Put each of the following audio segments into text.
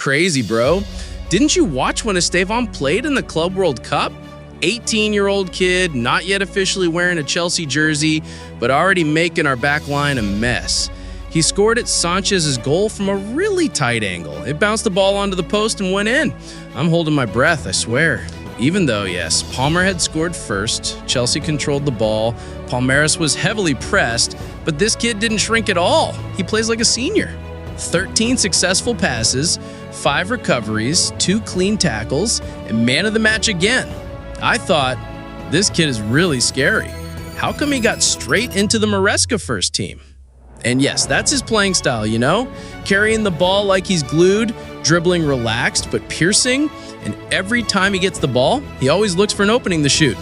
Crazy, bro. Didn't you watch when Estevão played in the Club World Cup? 18-year-old kid, not yet officially wearing a Chelsea jersey, but already making our back line a mess. He scored at Sanchez's goal from a really tight angle. It bounced the ball onto the post and went in. I'm holding my breath, I swear. Even though, yes, Palmer had scored first, Chelsea controlled the ball, Palmeiras was heavily pressed, but this kid didn't shrink at all. He plays like a senior. 13 successful passes, 5 recoveries, 2 clean tackles, and man of the match again. I thought, this kid is really scary. How come he got straight into the Maresca first team? And yes, that's his playing style, you know? Carrying the ball like he's glued, dribbling relaxed but piercing, and every time he gets the ball, he always looks for an opening to shoot.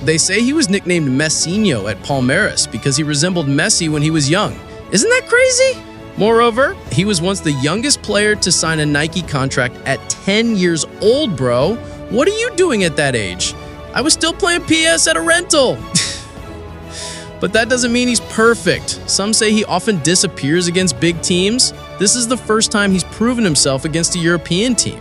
They say he was nicknamed Messinho at Palmeiras because he resembled Messi when he was young. Isn't that crazy? Moreover, he was once the youngest player to sign a Nike contract at 10 years old, bro. What are you doing at that age? I was still playing PS at a rental. But that doesn't mean he's perfect. Some say he often disappears against big teams. This is the first time he's proven himself against a European team.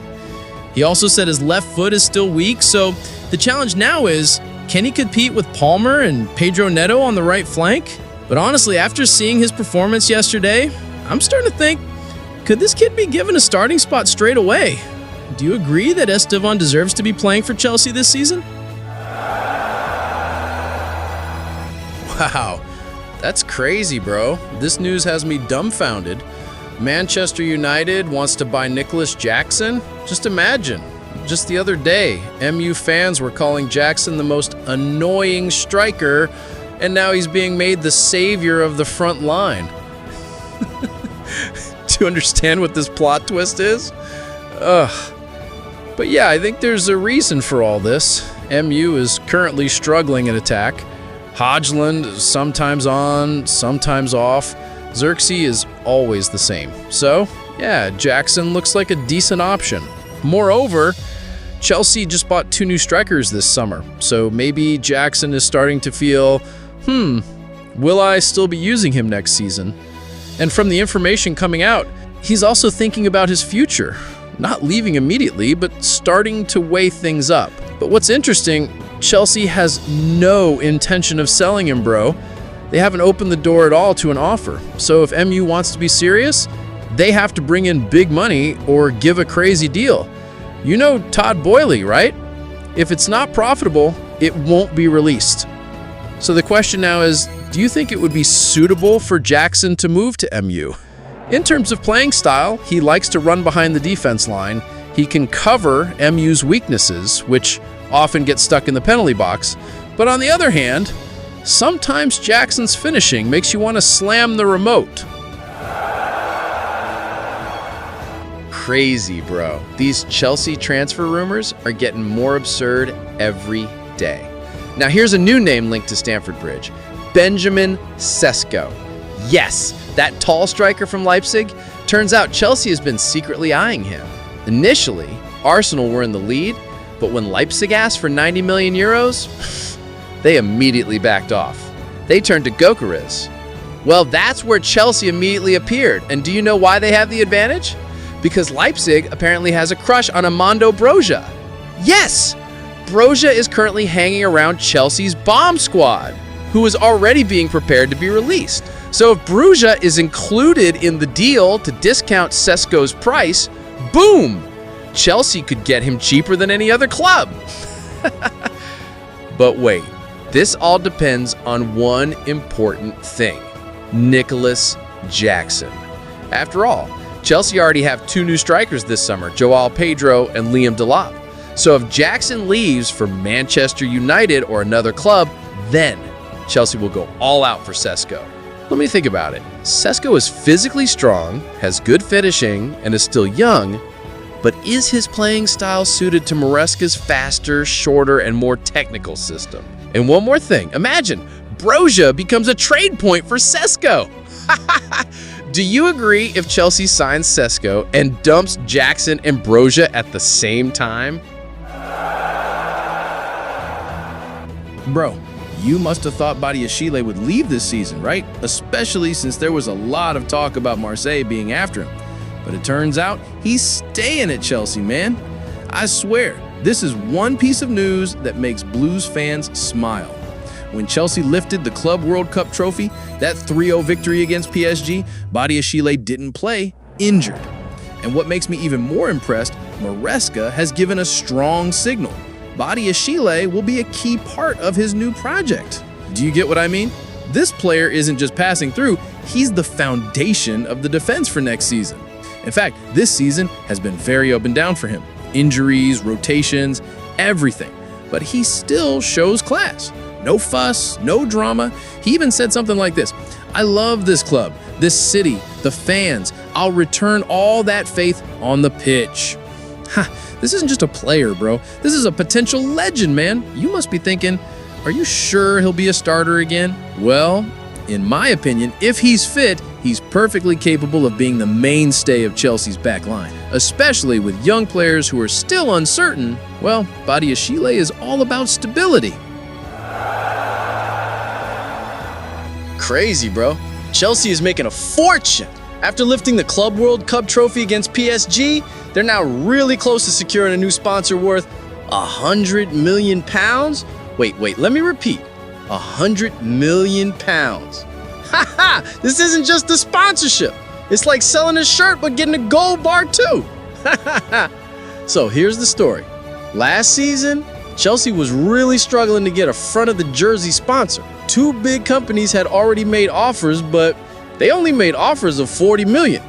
He also said his left foot is still weak, so the challenge now is, can he compete with Palmer and Pedro Neto on the right flank? But honestly, after seeing his performance yesterday, I'm starting to think, could this kid be given a starting spot straight away? Do you agree that Estevão deserves to be playing for Chelsea this season? Wow, that's crazy, bro. This news has me dumbfounded. Manchester United wants to buy Nicolas Jackson? Just imagine. Just the other day, MU fans were calling Jackson the most annoying striker, and now he's being made the savior of the front line. Do you understand what this plot twist is? Ugh. But yeah, I think there's a reason for all this. MU is currently struggling at attack. Hodgland is sometimes on, sometimes off. Xerxes is always the same. So, yeah, Jackson looks like a decent option. Moreover, Chelsea just bought 2 new strikers this summer, so maybe Jackson is starting to feel, will I still be using him next season? And from the information coming out, he's also thinking about his future. Not leaving immediately, but starting to weigh things up. But what's interesting, Chelsea has no intention of selling him, bro. They haven't opened the door at all to an offer. So if MU wants to be serious, they have to bring in big money or give a crazy deal. You know Todd Boehly, right? If it's not profitable, it won't be released. So the question now is, do you think it would be suitable for Jackson to move to MU? In terms of playing style, he likes to run behind the defense line. He can cover MU's weaknesses, which often get stuck in the penalty box. But on the other hand, sometimes Jackson's finishing makes you want to slam the remote. Crazy, bro. These Chelsea transfer rumors are getting more absurd every day. Now here's a new name linked to Stamford Bridge. Benjamin Sesko. Yes, that tall striker from Leipzig. Turns out Chelsea has been secretly eyeing him. Initially, Arsenal were in the lead, but when Leipzig asked for 90 million euros, they immediately backed off. They turned to Gyökeres. Well, that's where Chelsea immediately appeared. And do you know why they have the advantage? Because Leipzig apparently has a crush on Armando Broja. Yes, Broja is currently hanging around Chelsea's bomb squad, who is already being prepared to be released. So if Broja is included in the deal to discount Sesko's price, boom! Chelsea could get him cheaper than any other club. But wait, this all depends on one important thing: Nicolas Jackson. After all, Chelsea already have 2 new strikers this summer, Joao Pedro and Liam Delap. So if Jackson leaves for Manchester United or another club, then Chelsea will go all out for Sesko. Let me think about it. Sesko is physically strong, has good finishing, and is still young, but is his playing style suited to Maresca's faster, shorter, and more technical system? And one more thing, imagine Broja becomes a trade point for Sesko. Do you agree if Chelsea signs Sesko and dumps Jackson and Broja at the same time? Bro, you must have thought Badiashile would leave this season, right? Especially since there was a lot of talk about Marseille being after him. But it turns out he's staying at Chelsea, man. I swear, this is one piece of news that makes Blues fans smile. When Chelsea lifted the Club World Cup trophy, that 3-0 victory against PSG, Badiashile didn't play, injured. And what makes me even more impressed, Maresca has given a strong signal. Badiashile will be a key part of his new project. Do you get what I mean? This player isn't just passing through, he's the foundation of the defense for next season. In fact, this season has been very up and down for him. Injuries, rotations, everything. But he still shows class. No fuss, no drama. He even said something like this: "I love this club, this city, the fans. I'll return all that faith on the pitch." Ha, this isn't just a player, bro. This is a potential legend, man. You must be thinking, are you sure he'll be a starter again? Well, in my opinion, if he's fit, he's perfectly capable of being the mainstay of Chelsea's back line. Especially with young players who are still uncertain, well, Badiashile is all about stability. Crazy, bro. Chelsea is making a fortune. After lifting the Club World Cup trophy against PSG, they're now really close to securing a new sponsor worth £100 million. Wait, let me repeat. £100 million. Haha, this isn't just a sponsorship. It's like selling a shirt but getting a gold bar too. So here's the story. Last season, Chelsea was really struggling to get a front of the jersey sponsor. Two big companies had already made offers, but they only made offers of $40 million.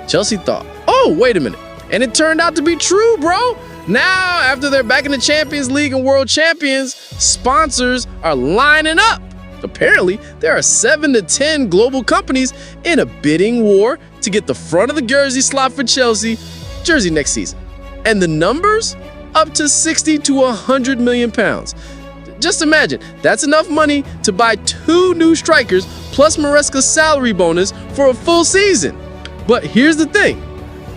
Chelsea thought, oh, wait a minute. And it turned out to be true, bro. Now, after they're back in the Champions League and World Champions, sponsors are lining up. Apparently, there are 7 to 10 global companies in a bidding war to get the front of the jersey slot for Chelsea jersey next season. And the numbers? Up to 60 to 100 million pounds. Just imagine, that's enough money to buy 2 new strikers plus Maresca's salary bonus for a full season. But here's the thing,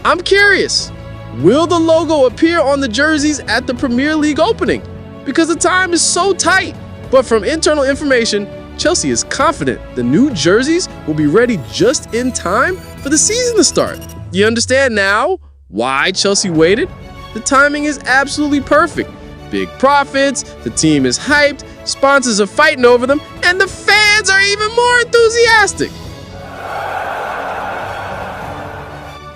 I'm curious, will the logo appear on the jerseys at the Premier League opening? Because the time is so tight. But from internal information, Chelsea is confident the new jerseys will be ready just in time for the season to start. You understand now why Chelsea waited? The timing is absolutely perfect. Big profits, the team is hyped, sponsors are fighting over them, and the fans are even more enthusiastic.